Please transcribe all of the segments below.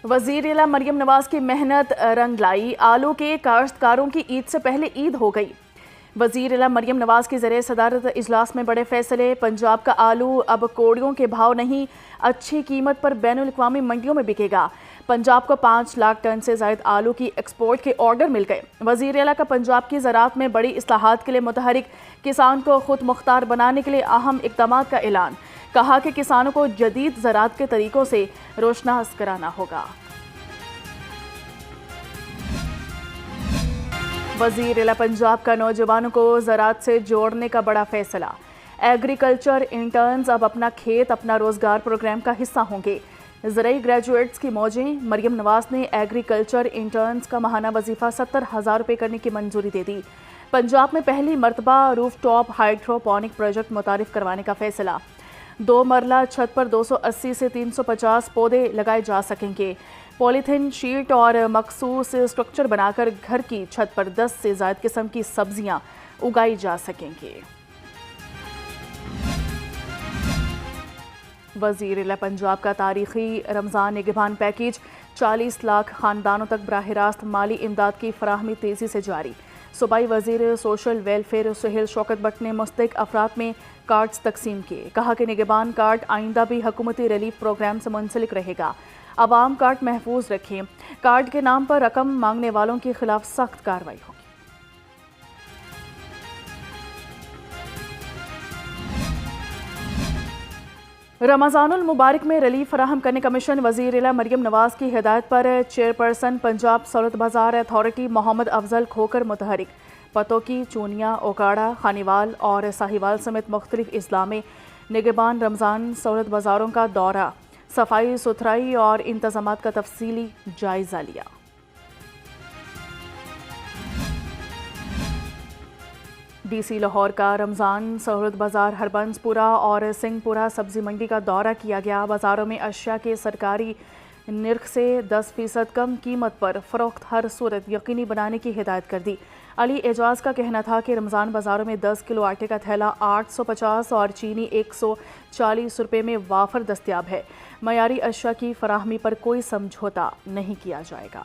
وزیر اعلیٰ مریم نواز کی محنت رنگ لائی، آلو کے کاشتکاروں کی عید سے پہلے عید ہو گئی۔ وزیر اعلیٰ مریم نواز کی زیر صدارت اجلاس میں بڑے فیصلے۔ پنجاب کا آلو اب کوڑیوں کے بھاؤ نہیں، اچھی قیمت پر بین الاقوامی منڈیوں میں بکے گا۔ پنجاب کو 5 لاکھ ٹن سے زائد آلو کی ایکسپورٹ کے آرڈر مل گئے۔ وزیر اعلیٰ کا پنجاب کی زراعت میں بڑی اصلاحات کے لیے متحرک، کسان کو خود مختار بنانے کے لیے اہم اقدامات کا اعلان۔ کہا کہ کسانوں کو جدید زراعت کے طریقوں سے روشناس کرانا ہوگا۔ وزیر اعلیٰ پنجاب کا نوجوانوں کو زراعت سے جوڑنے کا بڑا فیصلہ۔ ایگریکلچر انٹرنز اب اپنا کھیت اپنا روزگار پروگرام کا حصہ ہوں گے۔ زرعی گریجویٹس کی موجیں۔ مریم نواز نے ایگریکلچر انٹرنز کا ماہانہ وظیفہ 70,000 روپے کرنے کی منظوری دے دی۔ پنجاب میں پہلی مرتبہ روف ٹاپ ہائیڈروپونک پروجیکٹ متعارف کروانے کا فیصلہ۔ 2 مرلہ چھت پر 280 سے 350 پودے لگائے جا سکیں گے۔ پولیتھین شیٹ اور مخصوص اسٹرکچر بنا کر گھر کی چھت پر 10 سے زائد قسم کی سبزیاں اگائی جا سکیں گے۔ وزیر اعلیٰ پنجاب کا تاریخی رمضان نگہبان پیکیج، 40 لاکھ خاندانوں تک براہ راست مالی امداد کی فراہمی تیزی سے جاری۔ صوبائی وزیر social welfare Sohail Shaukat but نے مستحق افراد میں کارڈز تقسیم کیے۔ کہا کہ نگہبان کارڈ آئندہ بھی حکومتی ریلیف پروگرام سے منسلک رہے گا۔ عوام کارڈ محفوظ رکھیں۔ کارڈ کے نام پر رقم مانگنے والوں کے خلاف سخت کارروائی ہوگی۔ رمضان المبارک میں ریلیف فراہم کرنے کا مشن۔ وزیر اعلیٰ مریم نواز کی ہدایت پر چیئرپرسن پنجاب سہولت بازار اتھارٹی محمد افضل کھوکر متحرک۔ پتوکی، چونیا، اوکاڑا، خانیوال اور ساہیوال سمیت مختلف اضلاع میں نگہبان رمضان سہولت بازاروں کا دورہ، صفائی ستھرائی اور انتظامات کا تفصیلی جائزہ لیا۔ ڈی سی لاہور کا رمضان سہولت بازار ہربنس پورہ اور سنگھ پورہ سبزی منڈی کا دورہ کیا گیا۔ بازاروں میں اشیاء کے سرکاری نرخ سے 10% کم قیمت پر فروخت ہر صورت یقینی بنانے کی ہدایت کر دی۔ علی اعجاز کا کہنا تھا کہ رمضان بازاروں میں 10 کلو آٹے کا تھیلا 850 اور چینی 140 روپے میں وافر دستیاب ہے۔ معیاری اشیاء کی فراہمی پر کوئی سمجھوتہ نہیں کیا جائے گا۔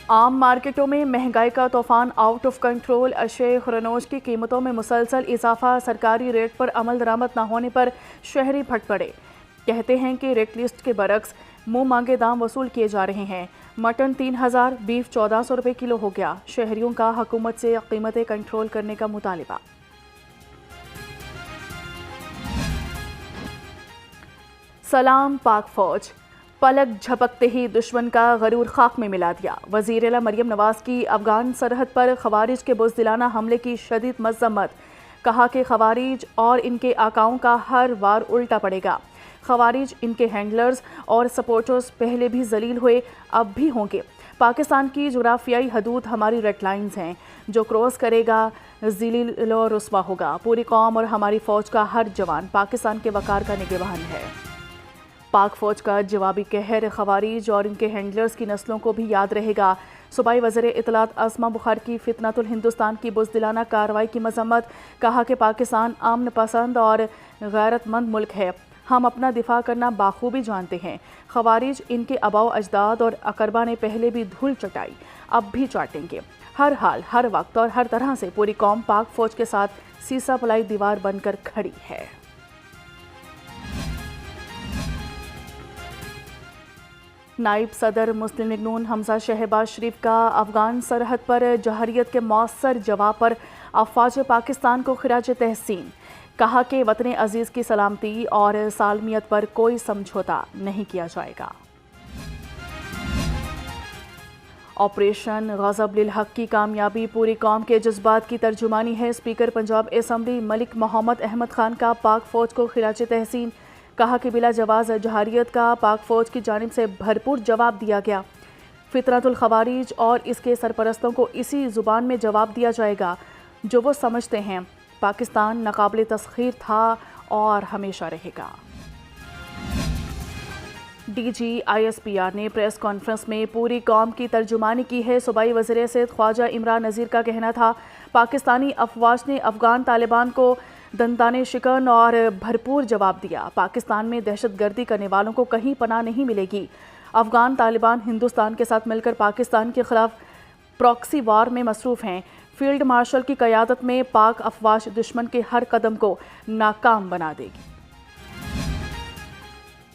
عام مارکیٹوں میں مہنگائی کا طوفان آؤٹ آف کنٹرول۔ اشیاء خرنوش کی قیمتوں میں مسلسل اضافہ، سرکاری ریٹ پر عمل درآمد نہ ہونے پر شہری پھٹ پڑے۔ کہتے ہیں کہ ریٹ لسٹ کے برعکس منہ مانگے دام وصول کیے جا رہے ہیں۔ مٹن 3,000، بیف 1,400 روپے کلو ہو گیا۔ شہریوں کا حکومت سے قیمتیں کنٹرول کرنے کا مطالبہ۔ سلام پاک فوج، پلک جھپکتے ہی دشمن کا غرور خاک میں ملا دیا۔ وزیر اعلیٰ مریم نواز کی افغان سرحد پر خوارج کے بزدلانہ حملے کی شدید مذمت۔ کہا کہ خوارج اور ان کے آقاؤں کا ہر وار الٹا پڑے گا۔ خوارج، ان کے ہینڈلرز اور سپورٹرز پہلے بھی ذلیل ہوئے، اب بھی ہوں گے۔ پاکستان کی جغرافیائی حدود ہماری ریڈ لائنز ہیں، جو کراس کرے گا ذلیل و رسوا ہوگا۔ پوری قوم اور ہماری فوج کا ہر جوان پاکستان کے وقار کا نگہبان ہے۔ پاک فوج کا جوابی قہر خوارج اور ان کے ہینڈلرز کی نسلوں کو بھی یاد رہے گا۔ صوبائی وزیر اطلاعات اسما بخار کی فتنۃ الہندوستان کی بزدلانہ کارروائی کی مذمت۔ کہا کہ پاکستان امن پسند اور غیرت مند ملک ہے، ہم اپنا دفاع کرنا بخوبی جانتے ہیں۔ خوارج، ان کے آباء و اجداد اور اقربا نے پہلے بھی دھول چٹائی، اب بھی چاٹیں گے۔ ہر حال، ہر وقت اور ہر طرح سے پوری قوم پاک فوج کے ساتھ سیسا پلائی دیوار بن کر کھڑی ہے۔ نائب صدر مسلم لیگ نون حمزہ شہباز شریف کا افغان سرحد پر جوہریت کے مؤثر جواب پر افواج پاکستان کو خراج تحسین۔ کہا کہ وطن عزیز کی سلامتی اور سالمیت پر کوئی سمجھوتہ نہیں کیا جائے گا۔ آپریشن غضب للحق کی کامیابی پوری قوم کے جذبات کی ترجمانی ہے۔ اسپیکر پنجاب اسمبلی ملک محمد احمد خان کا پاک فوج کو خراج تحسین۔ کہا کہ بلا جواز جوہریت کا پاک فوج کی جانب سے بھرپور جواب دیا گیا۔ فتنۃ الخوارج اور اس کے سرپرستوں کو اسی زبان میں جواب دیا جائے گا جو وہ سمجھتے ہیں۔ پاکستان ناقابل تسخیر تھا اور ہمیشہ رہے گا۔ D G I S P R نے پریس کانفرنس میں پوری قوم کی ترجمانی کی ہے۔ صوبائی وزیر صحت خواجہ عمران نذیر کا کہنا تھا، پاکستانی افواج نے افغان طالبان کو دندانے شکن اور بھرپور جواب دیا۔ پاکستان میں دہشت گردی کرنے والوں کو کہیں پناہ نہیں ملے گی۔ افغان طالبان ہندوستان کے ساتھ مل کر پاکستان کے خلاف پراکسی وار میں مصروف ہیں۔ فیلڈ مارشل کی قیادت میں پاک افواج دشمن کے ہر قدم کو ناکام بنا دے گی۔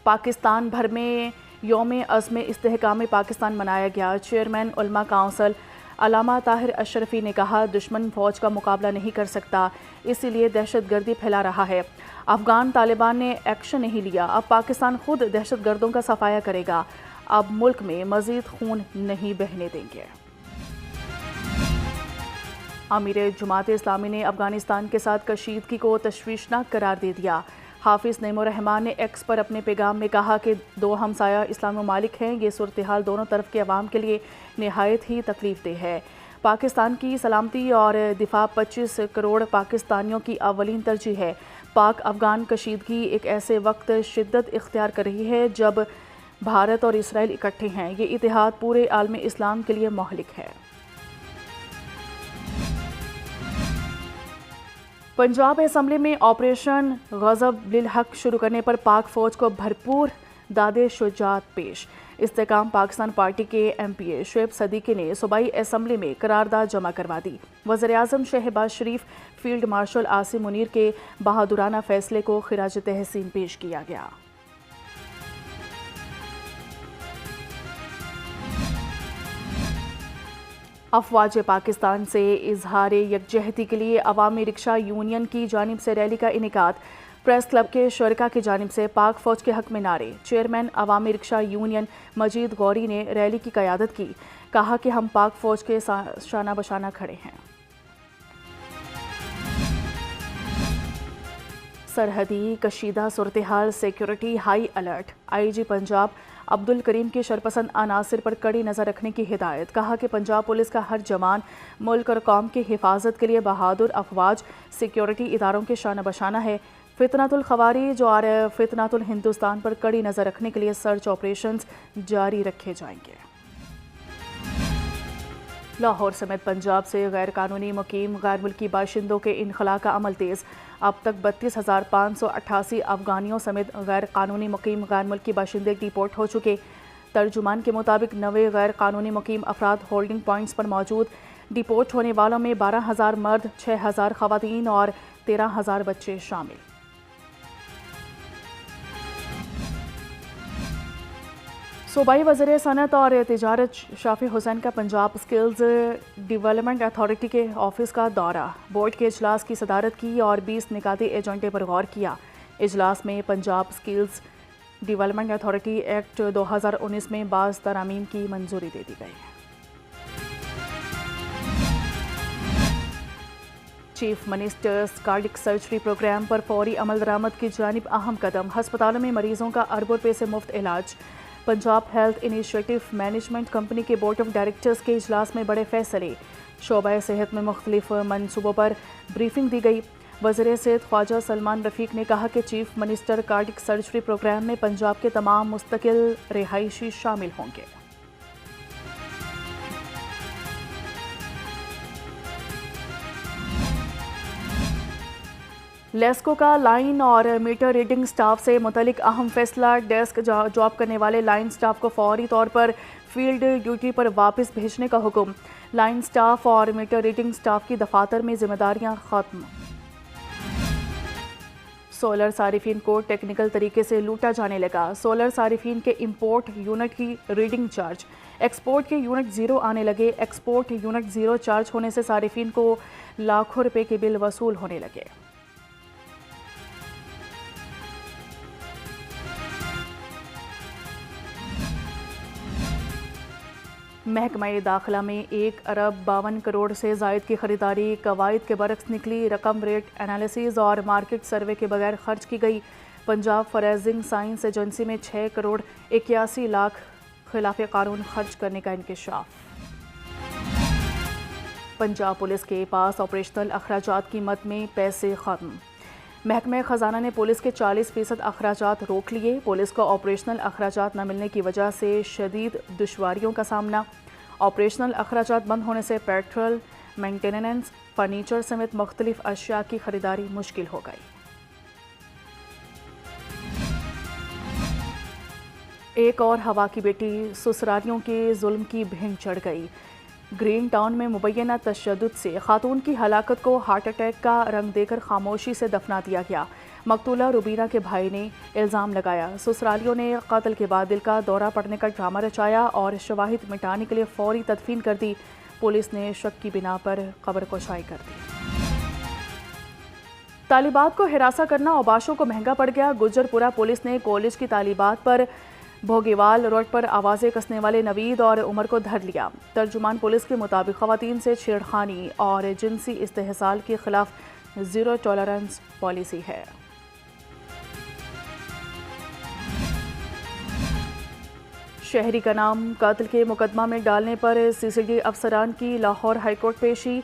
پاکستان بھر میں یوم عزم استحکام پاکستان منایا گیا۔ چیئرمین علماء کونسل علامہ طاہر اشرفی نے کہا، دشمن فوج کا مقابلہ نہیں کر سکتا، اسی لیے دہشت گردی پھیلا رہا ہے۔ افغان طالبان نے ایکشن نہیں لیا، اب پاکستان خود دہشت گردوں کا صفایا کرے گا۔ اب ملک میں مزید خون نہیں بہنے دیں گے۔ امیر جماعت اسلامی نے افغانستان کے ساتھ کشیدگی کو تشویشناک قرار دے دیا۔ حافظ نعیم الرحمان نے ایکس پر اپنے پیغام میں کہا کہ دو ہمسایہ اسلامی ممالک ہیں، یہ صورتحال دونوں طرف کے عوام کے لیے نہایت ہی تکلیف دہ ہے۔ پاکستان کی سلامتی اور دفاع 25 کروڑ پاکستانیوں کی اولین ترجیح ہے۔ پاک افغان کشیدگی ایک ایسے وقت شدت اختیار کر رہی ہے جب بھارت اور اسرائیل اکٹھے ہیں۔ یہ اتحاد پورے عالم اسلام کے لیے مہلک ہے۔ پنجاب اسمبلی میں آپریشن غضب للحق شروع کرنے پر پاک فوج کو بھرپور داد شجاعت پیش۔ استحکام پاکستان پارٹی کے ایم پی اے شعیب صدیقی نے صوبائی اسمبلی میں قرارداد جمع کروا دی۔ وزیراعظم شہباز شریف فیلڈ مارشل عاصم منیر کے بہادرانہ فیصلے کو خراج تحسین پیش کیا گیا۔ افواج پاکستان سے اظہار یکجہتی کے لیے عوامی رکشہ یونین کی جانب سے ریلی کا انعقاد۔ پریس کلب کے شرکاء کی جانب سے پاک فوج کے حق میں نعرے۔ چیئرمین عوامی رکشہ یونین مجید غوری نے ریلی کی قیادت کی، کہا کہ ہم پاک فوج کے شانہ بشانہ کھڑے ہیں۔ سرحدی کشیدہ صورتحال، سیکیورٹی ہائی الرٹ۔ آئی جی پنجاب عبد الکریم کی شرپسند عناصر پر کڑی نظر رکھنے کی ہدایت۔ کہا کہ پنجاب پولیس کا ہر جوان ملک اور قوم کی حفاظت کے لیے بہادر افواج سیکیورٹی اداروں کے شانہ بشانہ ہے۔ فتنۃ الخوارج اور فتنۃ الہندوستان پر کڑی نظر رکھنے کے لیے سرچ آپریشنز جاری رکھے جائیں گے۔ لاہور سمیت پنجاب سے غیر قانونی مقیم غیر ملکی باشندوں کے انخلاء کا عمل تیز۔ اب تک 32,588 افغانیوں سمیت غیر قانونی مقیم غیر ملکی باشندے ڈیپورٹ ہو چکے۔ ترجمان کے مطابق 90 غیر قانونی مقیم افراد ہولڈنگ پوائنٹس پر موجود۔ ڈیپورٹ ہونے والوں میں 12,000 مرد، 6,000 خواتین اور 13,000 بچے شامل۔ صوبائی وزیر صنعت اور تجارت شافی حسین کا پنجاب اسکلز ڈیولپمنٹ اتھارٹی کے آفس کا دورہ۔ بورڈ کے اجلاس کی صدارت کی اور 20 نکاتی ایجنڈے پر غور کیا۔ اجلاس میں Punjab skills development authority act 2019 میں بعض ترامیم کی منظوری دے دی گئی۔ Chief minister's cardiac surgery programme پر فوری عمل درآمد کی جانب اہم قدم۔ ہسپتالوں میں مریضوں کا اربوں روپے سے مفت علاج۔ Punjab health initiative management company کے بورڈ آف ڈائریکٹرز کے اجلاس میں بڑے فیصلے۔ شعبہ صحت میں مختلف منصوبوں پر بریفنگ دی گئی۔ وزیر صحت خواجہ سلمان رفیق نے کہا کہ chief minister cardiac surgery programme میں پنجاب کے تمام مستقل رہائشی شامل ہوں گے۔ لیسکو کا لائن اور میٹر ریڈنگ سٹاف سے متعلق اہم فیصلہ۔ ڈیسک جاب کرنے والے لائن سٹاف کو فوری طور پر فیلڈ ڈیوٹی پر واپس بھیجنے کا حکم۔ لائن سٹاف اور میٹر ریڈنگ سٹاف کی دفاتر میں ذمہ داریاں ختم۔ سولر صارفین کو ٹیکنیکل طریقے سے لوٹا جانے لگا۔ سولر صارفین کے امپورٹ یونٹ کی ریڈنگ چارج، ایکسپورٹ کے یونٹ زیرو آنے لگے۔ ایکسپورٹ یونٹ زیرو چارج ہونے سے صارفین کو لاکھوں روپے کے بل وصول ہونے لگے۔ محکمہ داخلہ میں 1 ارب 52 کروڑ سے زائد کی خریداری قواعد کے برعکس نکلی۔ رقم ریٹ انالیسز اور مارکیٹ سروے کے بغیر خرچ کی گئی۔ پنجاب فریزنگ سائنس ایجنسی میں 6 کروڑ 81 لاکھ خلاف قانون خرچ کرنے کا انکشاف۔ پنجاب پولیس کے پاس آپریشنل اخراجات کی مد میں پیسے ختم۔ محکمہ خزانہ نے پولیس کے 40% اخراجات روک لیے۔ پولیس کو آپریشنل اخراجات نہ ملنے کی وجہ سے شدید دشواریوں کا سامنا۔ آپریشنل اخراجات بند ہونے سے پیٹرول، مینٹیننس، فرنیچر سمیت مختلف اشیاء کی خریداری مشکل ہو گئی۔ ایک اور ہوا کی بیٹی، سسرالیوں کے ظلم کی بھینٹ چڑھ گئی۔ گرین ٹاؤن میں مبینہ تشدد سے خاتون کی ہلاکت کو ہارٹ اٹیک کا رنگ دے کر خاموشی سے دفنا دیا گیا۔ مقتولہ روبینہ کے بھائی نے الزام لگایا، سسرالیوں نے قتل کے بعد دل کا دورہ پڑنے کا ڈرامہ رچایا اور شواہد مٹانے کے لیے فوری تدفین کر دی۔ پولیس نے شک کی بنا پر قبر کشائی کر دی۔ طالبات کو ہراساں کرنا اوباشوں کو مہنگا پڑ گیا۔ گجر پورہ پولیس نے کالج کی طالبات پر بھوگیوال روڈ پر آوازیں کسنے والے نوید اور عمر کو دھر لیا۔ ترجمان پولیس کے مطابق خواتین سے چھیڑخانی اور جنسی استحصال کے خلاف زیرو ٹالرنس پالیسی ہے۔ شہری کا نام قتل کے مقدمہ میں ڈالنے پر سی سی ڈی افسران کی لاہور ہائی کورٹ پیشی۔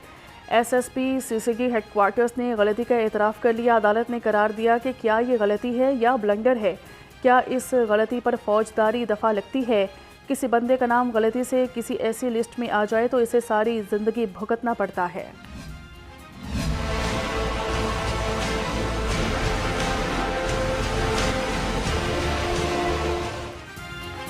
ایس ایس پی سی سی ڈی ہیڈ کوارٹرز نے غلطی کا اعتراف کر لیا۔ عدالت نے قرار دیا کہ کیا یہ غلطی ہے یا بلنڈر ہے؟ کیا اس غلطی پر فوجداری دفعہ لگتی ہے؟ کسی بندے کا نام غلطی سے کسی ایسی لسٹ میں آ جائے تو اسے ساری زندگی بھگتنا پڑتا ہے۔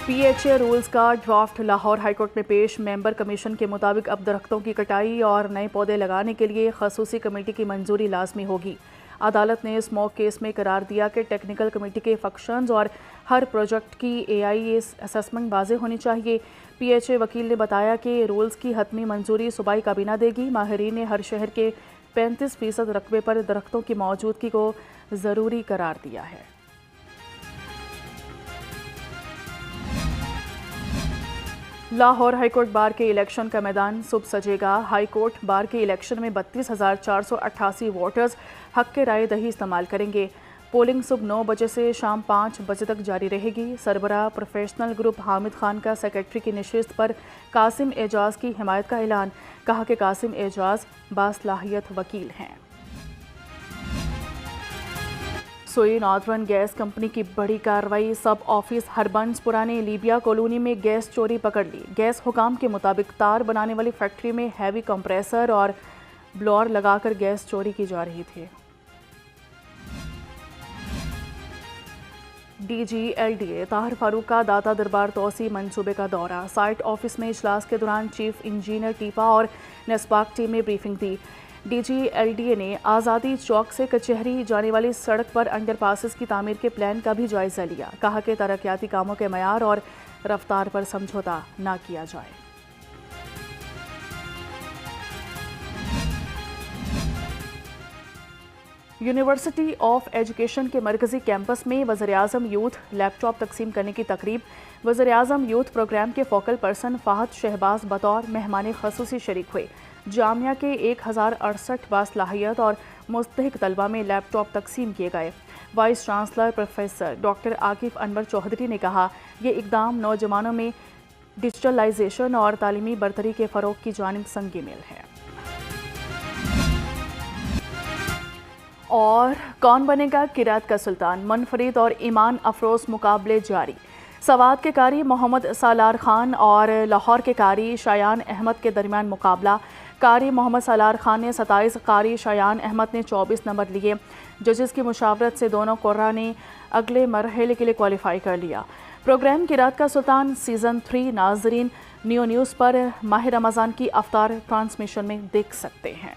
پی ایچ اے رولز کا ڈرافٹ لاہور ہائی کورٹ میں پیش۔ ممبر کمیشن کے مطابق اب درختوں کی کٹائی اور نئے پودے لگانے کے لیے خصوصی کمیٹی کی منظوری لازمی ہوگی۔ عدالت نے اسموک کیس میں قرار دیا کہ ٹیکنیکل کمیٹی کے فنکشنز اور ہر پروجیکٹ کی اے آئی اسسمنٹ واضح ہونی چاہیے۔ پی ایچ اے وکیل نے بتایا کہ رولز کی حتمی منظوری صوبائی کابینہ دے گی۔ ماہرین نے ہر شہر کے 35% رقبے پر درختوں کی موجودگی کو ضروری قرار دیا ہے۔ لاہور ہائی کورٹ بار کے الیکشن کا میدان صبح سجے گا۔ ہائی کورٹ بار کے الیکشن میں 32,488 ووٹرز حق رائے دہی استعمال کریں گے۔ پولنگ صبح 9 بجے سے شام 5 بجے تک جاری رہے گی۔ سربراہ پروفیشنل گروپ حامد خان کا سیکرٹری کی نشست پر قاسم اعجاز کی حمایت کا اعلان۔ کہا کہ قاسم اعجاز باصلاحیت وکیل ہیں۔ سوئی ناردرن گیس کمپنی کی بڑی کارروائی۔ سب آفس ہربنس پرانے لیبیا کالونی میں گیس چوری پکڑ لی۔ گیس حکام کے مطابق تار بنانے والی فیکٹری میں ہیوی کمپریسر اور بلور لگا کر گیس چوری کی جا رہی تھی۔ D G L D A Tahir Farooq کا داتا دربار توسیع منصوبے کا دورہ۔ سائٹ آفس میں اجلاس کے دوران چیف انجینئر ٹیپا اور نسباک ٹیم نے بریفنگ دی۔ D G L D A نے آزادی چوک سے کچہری جانے والی سڑک پر انڈر پاسز کی تعمیر کے پلان کا بھی جائزہ لیا۔ کہا کہ ترقیاتی کاموں کے معیار اور رفتار پر سمجھوتہ نہ کیا جائے۔ یونیورسٹی آف ایجوکیشن کے مرکزی کیمپس میں وزیراعظم یوتھ لیپ ٹاپ تقسیم کرنے کی تقریب۔ وزیراعظم یوتھ پروگرام کے فوکل پرسن فہد شہباز بطور مہمان خصوصی شریک ہوئے۔ جامعہ کے 1068 باصلاحیت اور مستحق طلبہ میں لیپ ٹاپ تقسیم کیے گئے۔ Vice chancellor professor doctor Akif Anwar Chaudhry نے کہا، یہ اقدام نوجوانوں میں ڈیجیٹلائزیشن اور تعلیمی برتری کے فروغ کی جانب سنگی میل ہے۔ اور کون بنے گا قرأت کا سلطان؟ منفرد اور ایمان افروز مقابلے جاری۔ سوات کے قاری محمد سالار خان اور لاہور کے قاری شایان احمد کے درمیان مقابلہ۔ قاری محمد سالار خان نے 27، قاری شایان احمد نے 24 نمبر لیے۔ ججز کی مشاورت سے دونوں قرا نے اگلے مرحلے کے لیے کوالیفائی کر لیا۔ پروگرام قرأت کا سلطان سیزن 3 ناظرین نیو نیوز پر ماہ رمضان کی افطار ٹرانسمیشن میں دیکھ سکتے ہیں۔